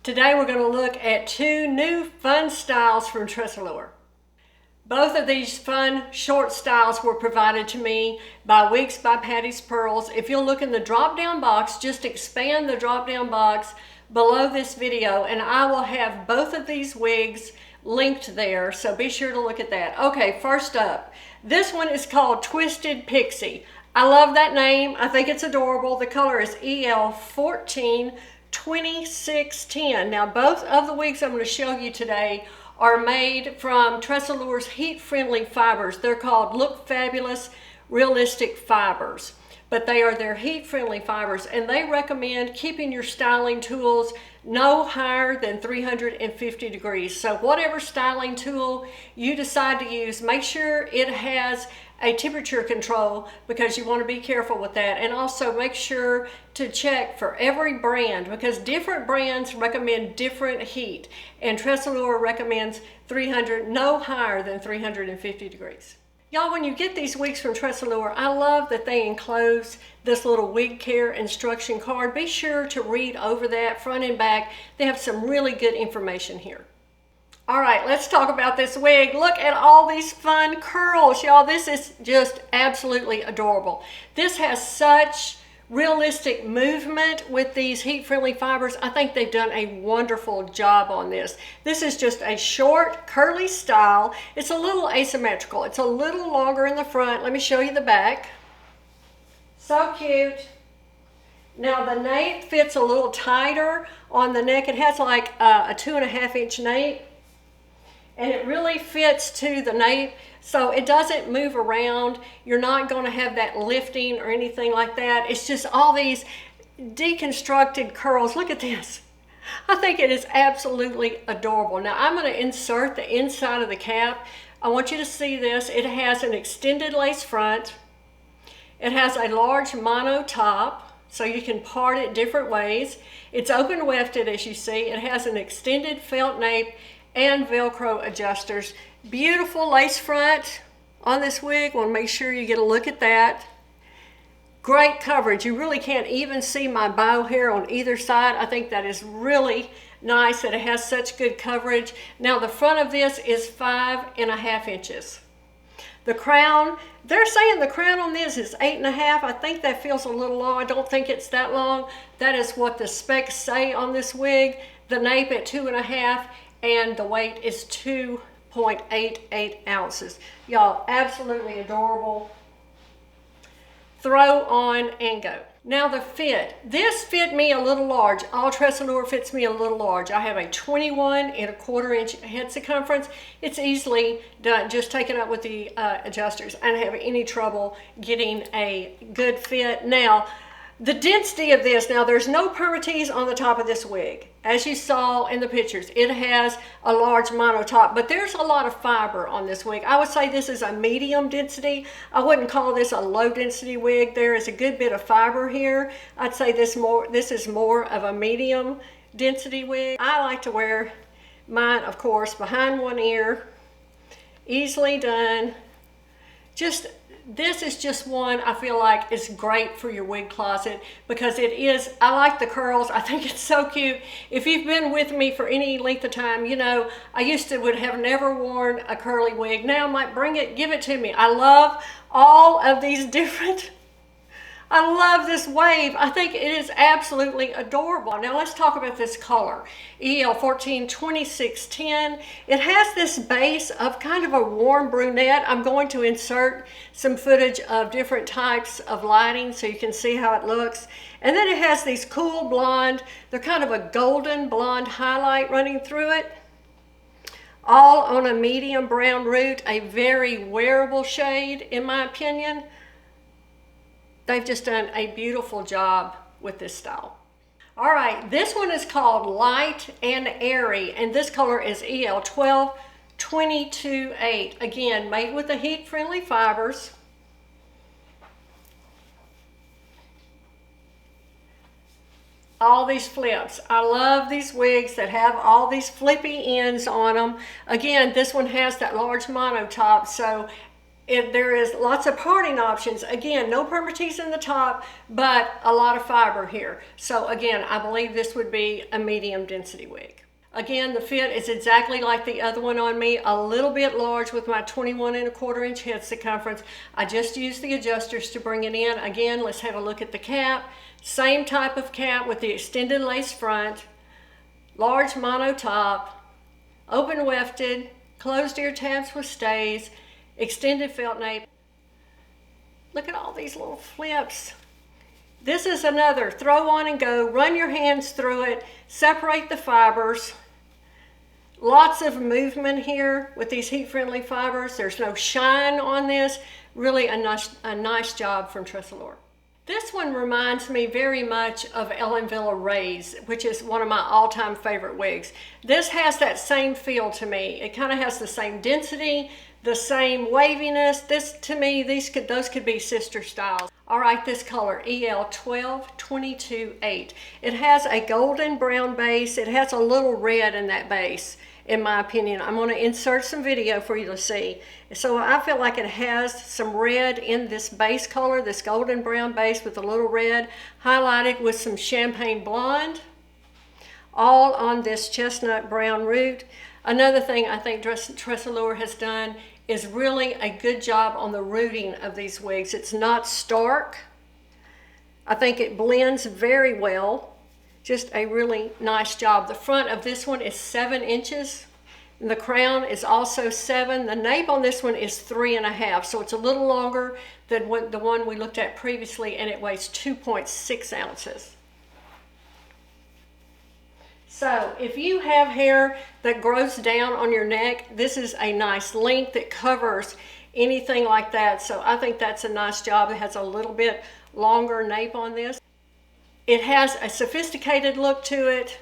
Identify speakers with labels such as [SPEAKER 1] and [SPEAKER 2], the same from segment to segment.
[SPEAKER 1] Today we're going to look at two new fun styles from Tressallure. Both of these fun short styles were provided to me by Wigs by Patti's Pearls. If you'll look in the drop down box, just expand the drop down box below this video and I will have both of these wigs linked there, so be sure to look at that. Okay, first up, this one is called Twisted Pixie. I love that name. I think it's adorable. The color is EL14 2610. Now both of the wigs I'm going to show you today are made from Tressallure's heat-friendly fibers. They're called Look Fabulous Realistic Fibers, but they are their heat-friendly fibers, and they recommend keeping your styling tools no higher than 350 degrees. So whatever styling tool you decide to use, make sure it has a temperature control because you want to be careful with that. And also make sure to check for every brand because different brands recommend different heat, and Tressallure recommends no higher than 350 degrees. Y'all, when you get these wigs from Tressallure, I love that they enclose this little wig care instruction card. Be sure to read over that front and back. They have some really good information here. All right, let's talk about this wig. Look at all these fun curls, y'all. This is just absolutely adorable. This has such realistic movement with these heat-friendly fibers. I think they've done a wonderful job on this. This is just a short, curly style. It's a little asymmetrical. It's a little longer in the front. Let me show you the back. So cute. Now the nape fits a little tighter on the neck. It has like a 2.5-inch nape, and it really fits to the nape, so it doesn't move around. You're not going to have that lifting or anything like that. It's just all these deconstructed curls. Look at this. I think it is absolutely adorable. Now I'm going to insert the inside of the cap. I want you to see this. It has an extended lace front. It has a large mono top, so you can part it different ways. It's open wefted, as you see. It has an extended felt nape and Velcro adjusters. Beautiful lace front on this wig. Want to make sure you get a look at that. Great coverage. You really can't even see my bow hair on either side. I think that is really nice that it has such good coverage. Now the front of this is 5.5 inches. The crown, they're saying the crown on this is 8.5. I think that feels a little long. I don't think it's that long. That is what the specs say on this wig. The nape at 2.5. and the weight is 2.88 ounces. Y'all, absolutely adorable. Throw on and go. Now the fit. This fit me a little large. All Tressallure fits me a little large. I have a 21.25 inch head circumference. It's easily done. Just take it up with the adjusters. I don't have any trouble getting a good fit. Now, the density of this, now there's no permatease on the top of this wig. As you saw in the pictures, it has a large mono top, but there's a lot of fiber on this wig. I would say this is a medium density. I wouldn't call this a low density wig. There is a good bit of fiber here. I'd say this is more of a medium density wig. I like to wear mine, of course, behind one ear. Easily done. This is just one I feel like is great for your wig closet because it is, I like the curls. I think it's so cute. If you've been with me for any length of time, you know, I would have never worn a curly wig. Now I might bring it, give it to me. I love all of these different, I love this wave. I think it is absolutely adorable. Now let's talk about this color, EL14 2610. It has this base of kind of a warm brunette. I'm going to insert some footage of different types of lighting so you can see how it looks. And then it has these cool blonde, they're kind of a golden blonde highlight running through it. All on a medium brown root, a very wearable shade in my opinion. They've just done a beautiful job with this style. All right, this one is called Light and Airy, and this color is EL12 228. Again, made with the heat-friendly fibers. All these flips. I love these wigs that have all these flippy ends on them. Again, this one has that large mono top, so There is lots of parting options. Again, no permatease in the top, but a lot of fiber here. So again, I believe this would be a medium density wig. Again, the fit is exactly like the other one on me, a little bit large with my 21¼ inch head circumference. I just used the adjusters to bring it in. Again, let's have a look at the cap. Same type of cap with the extended lace front, large mono top, open wefted, closed ear tabs with stays, extended felt nape. Look at all these little flips. This is another throw on and go. Run your hands through it, separate the fibers. Lots of movement here with these heat-friendly fibers. There's no shine on this. Really a nice job from Tressallure. This one reminds me very much of Ellen Villa Ray's, which is one of my all-time favorite wigs. This has that same feel to me. It kind of has the same density, the same waviness. This, to me, those could be sister styles. All right, this color, EL12228. It has a golden brown base. It has a little red in that base, in my opinion. I'm going to insert some video for you to see. So I feel like it has some red in this base color, this golden brown base with a little red, highlighted with some champagne blonde, all on this chestnut brown root. Another thing I think Tressallure has done is really a good job on the rooting of these wigs. It's not stark. I think it blends very well. Just a really nice job. The front of this one is 7 inches. And the crown is also 7. The nape on this one is 3.5, so it's a little longer than the one we looked at previously, and it weighs 2.6 ounces. So if you have hair that grows down on your neck, this is a nice length that covers anything like that. So I think that's a nice job. It has a little bit longer nape on this. It has a sophisticated look to it,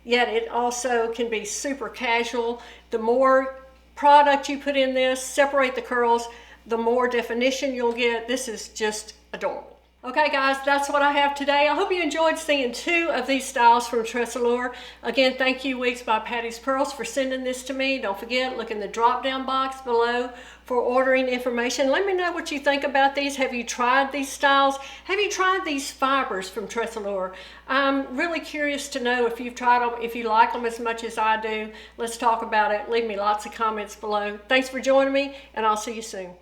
[SPEAKER 1] yet it also can be super casual. The more product you put in this, separate the curls, the more definition you'll get. This is just adorable. Okay guys, that's what I have today. I hope you enjoyed seeing 2 of these styles from Tressallure. Again, thank you Wigs by Patti's Pearls for sending this to me. Don't forget, look in the drop down box below for ordering information. Let me know what you think about these. Have you tried these styles? Have you tried these fibers from Tressallure? I'm really curious to know if you've tried them, if you like them as much as I do. Let's talk about it. Leave me lots of comments below. Thanks for joining me, and I'll see you soon.